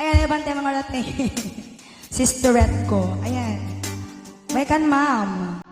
Ayan, ibang tema nga natin. Sisterette ko. Ayan. May kan, ma'am.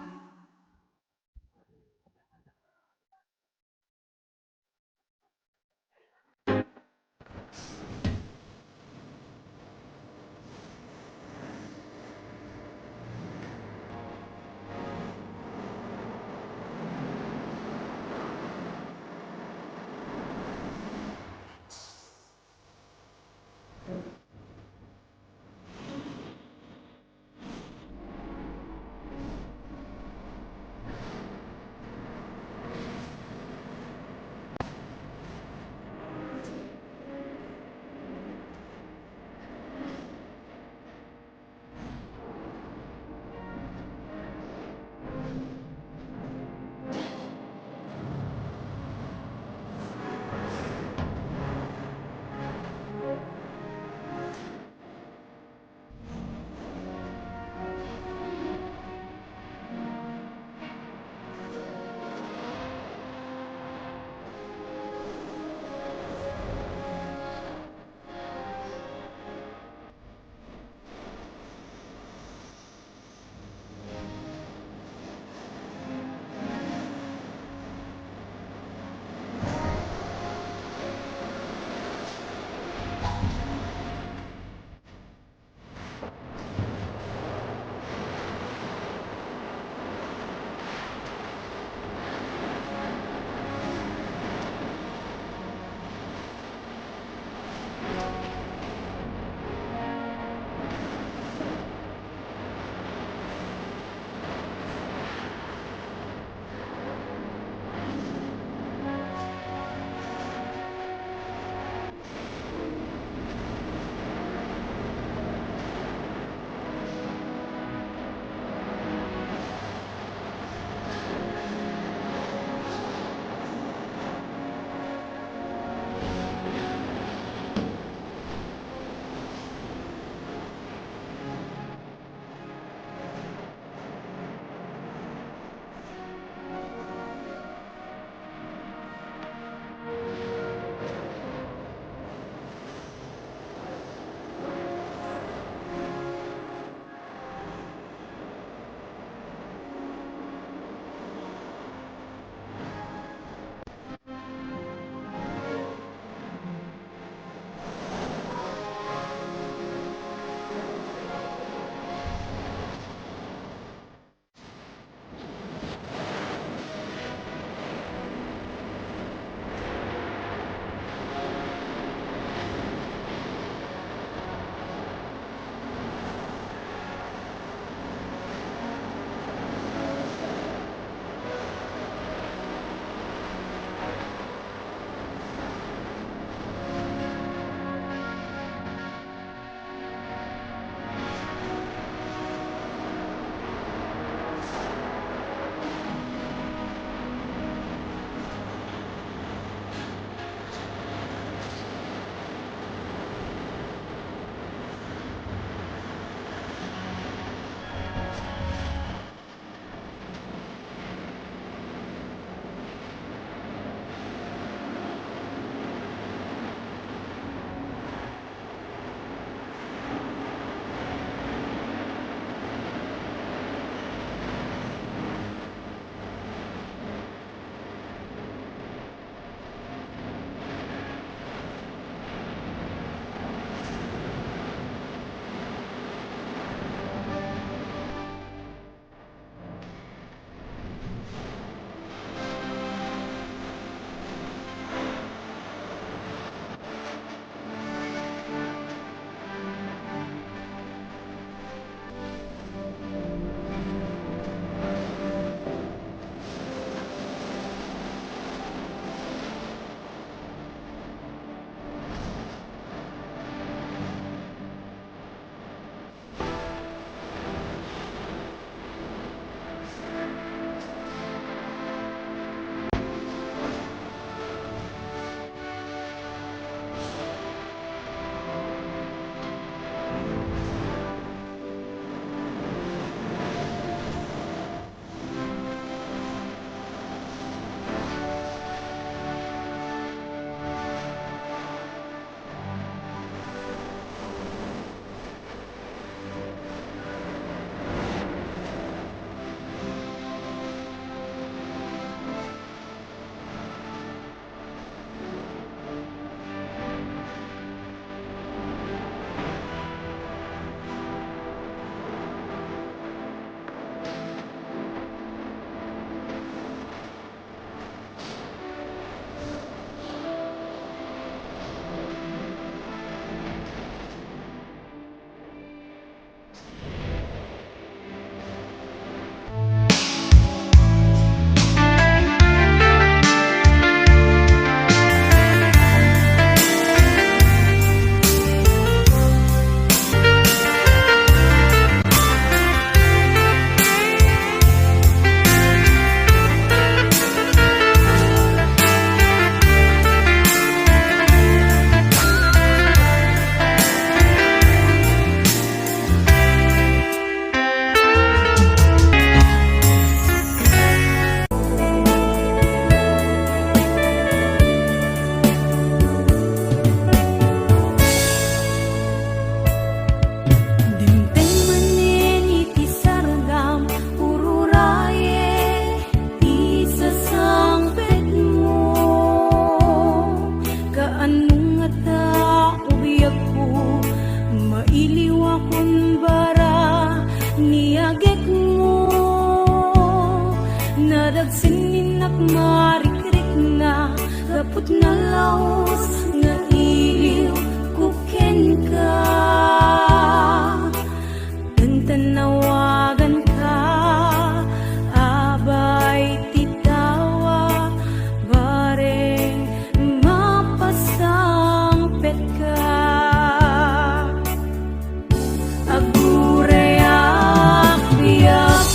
mailiw akong bara niagek mo nadagsanin ak marikrik na gapot na laos nga iliw kuken ka tanawagan ka abay titawa bareng mapasang pet ka agurayak biyak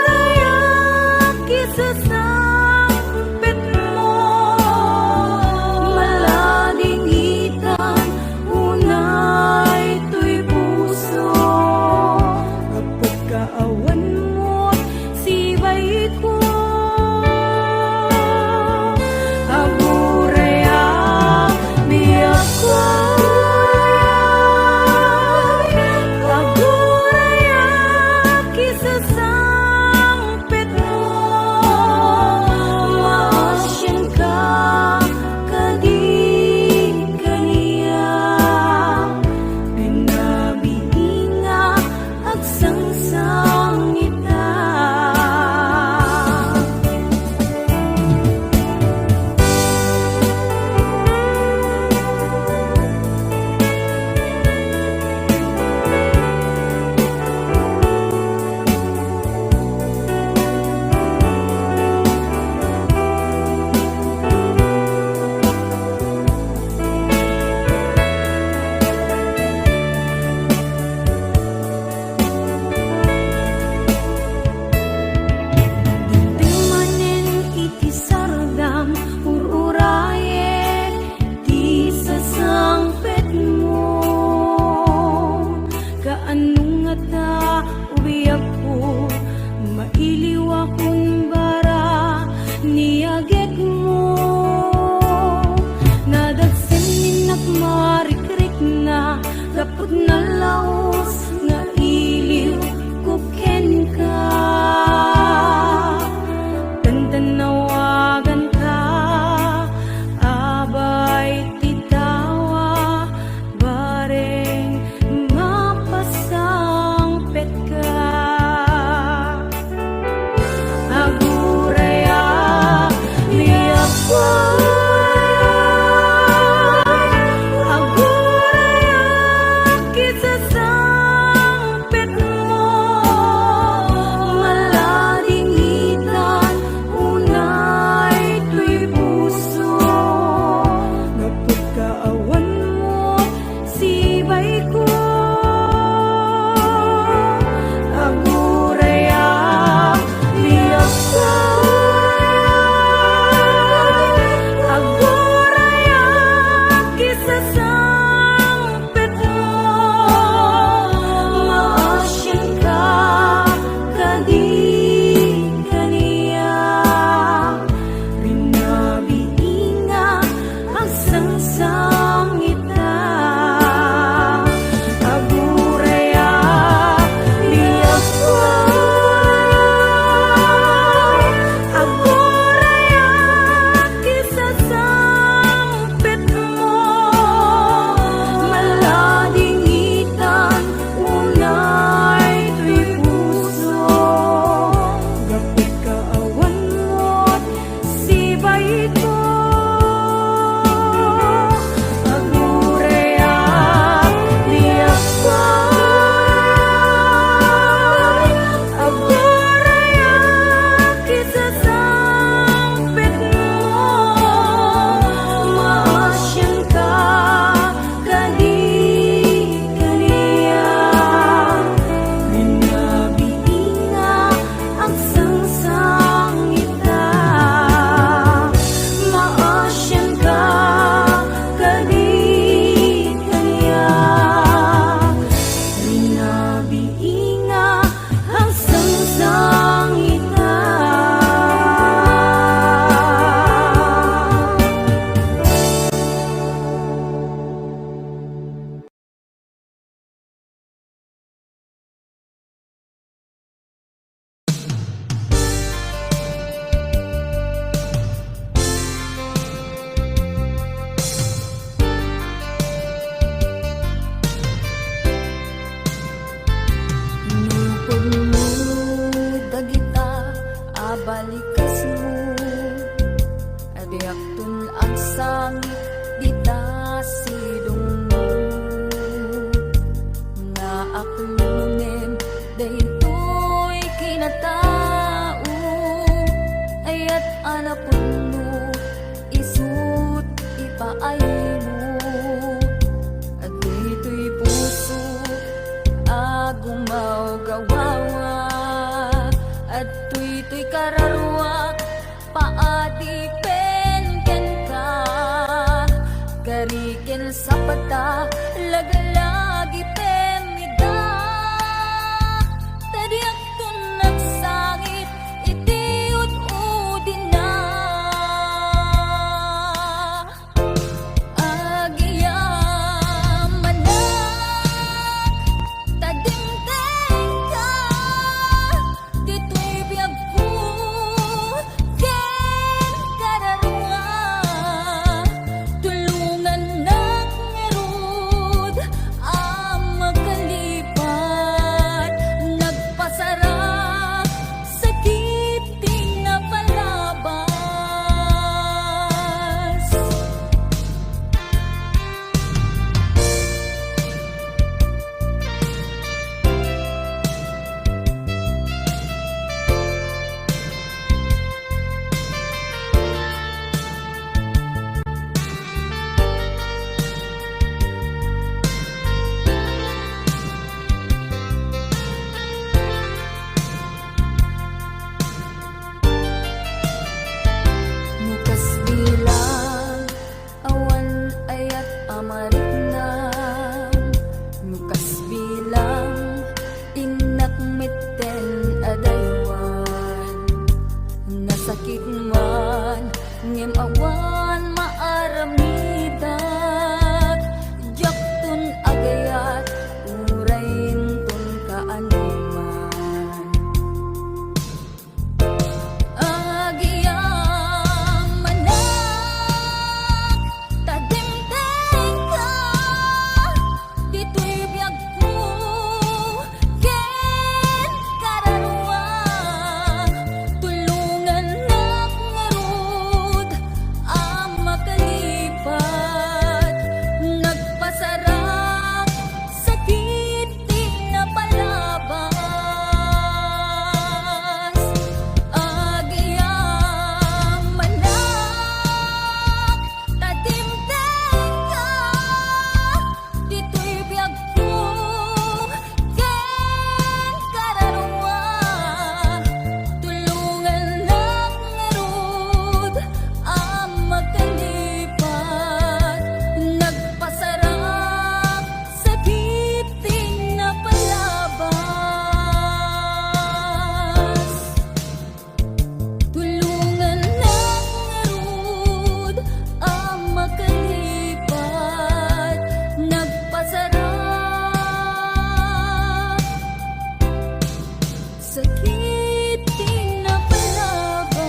agurayak isasang pet mo malading itan unay to'y puso kapag kaawan mo sibay ko aguraya biyak ko aguraya kisasangpit mo maasyan ka kadi kaniya pinabihinga at sangsangita Timanen iti sardam ururayek ti sasangpet mo kaanong nga ta ubiyak ko mailiw akong bara niagek mo nadagsanin ak marikrik na gapot na laos nga iliw kuken ka tanawagan ka abay titawa bareng mapasang pet ka aguraya biyak ko aguraya kisasangpet mo malading itan unay to'y puso napot kaawan mo sibay ko aguraya biyak ko aguraya kisasangpet mo maasyan ka kadi kaniya pinabihinga ang sangsangita aguraya biyak ko aguraya kisasangpet mo malading itan unay to'y puso gapit kaawan mo't sibay ko aguraya biyak ko aguraya kisasangpet mo maasyan ka kadi kaniya pinabihinga ang sangsangita ngem awan maaramidat jaktun agayat urain tun kaaniman agiyam manak tadimteng ka dito'y biyag ko ken kararwa tulungan nak ngarud ang makalipat nagpasarak sakit di napalabas agiyam manak tadimteng ka dito'y biyag ko ken kararwa tulungan nak ngarud ang magkalipat nagpasarap sakit di napalabas tulungan nak ngarud ang makalipat nagpasarap sakit di napalabas.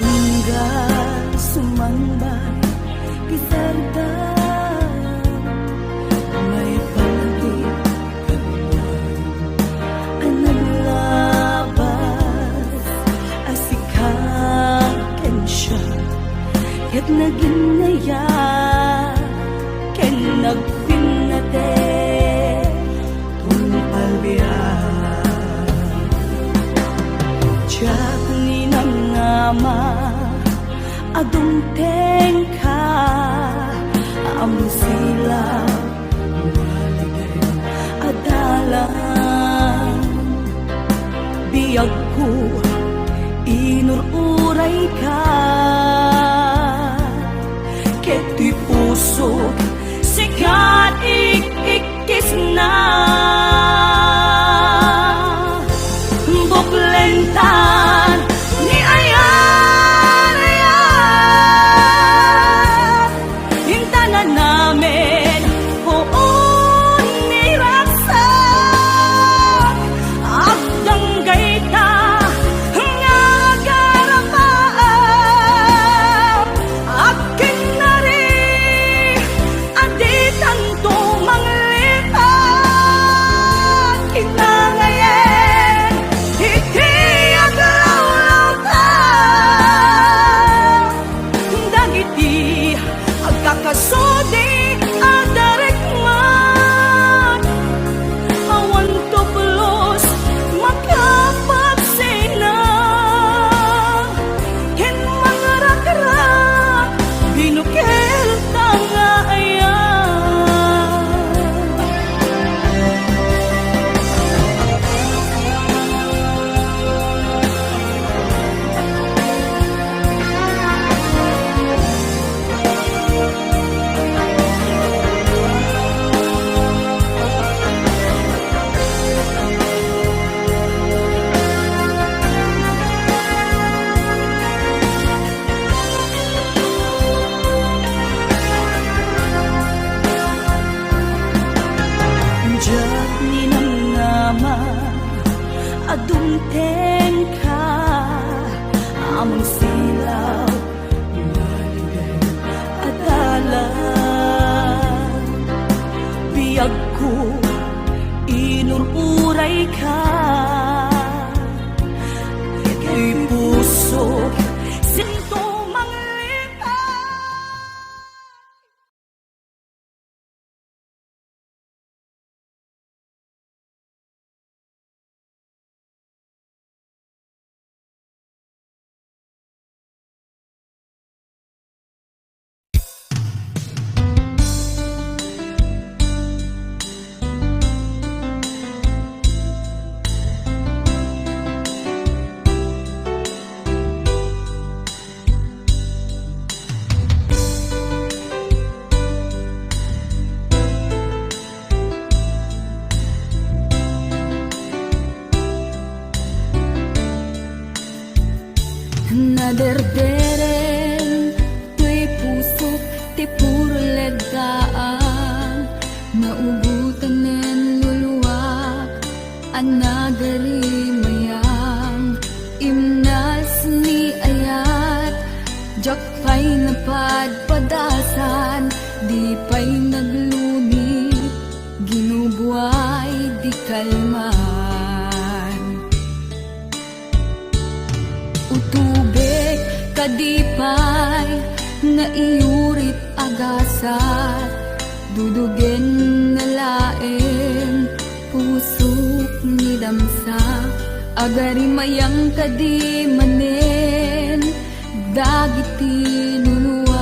Tunggal sumambay kisarta may palagay ang naglabas asikakan siya ket naginaya ken nagpinate tumpalbiyan Tiyak ni nangama adungteng ka among sila maligay adalan biyag ko inururay ka keto'y puso sikat ikikis na buklentan ni ayan hintanan namin huon ni raksak agdanggay ta nga garapaan akin na rin adi tanto manglipat kinangayen iti aglaw-law ta dagiti agkakasudi adarikman awan tuplos makapagsina ken mangarak-rak binukel tanga ayan Diyak ni nangama adungteng ka among silaw maligay adalan biyag ko inururay ka keto'y puso sinto manglipat Jak pa'y napadpadasan, di pa'y naglunit, ginubuhay di kalman. Utubek kadipay, nga iyurit agasat, dudugen na laeng, pusok ni damsa, agari mayang kadi manen, dagiti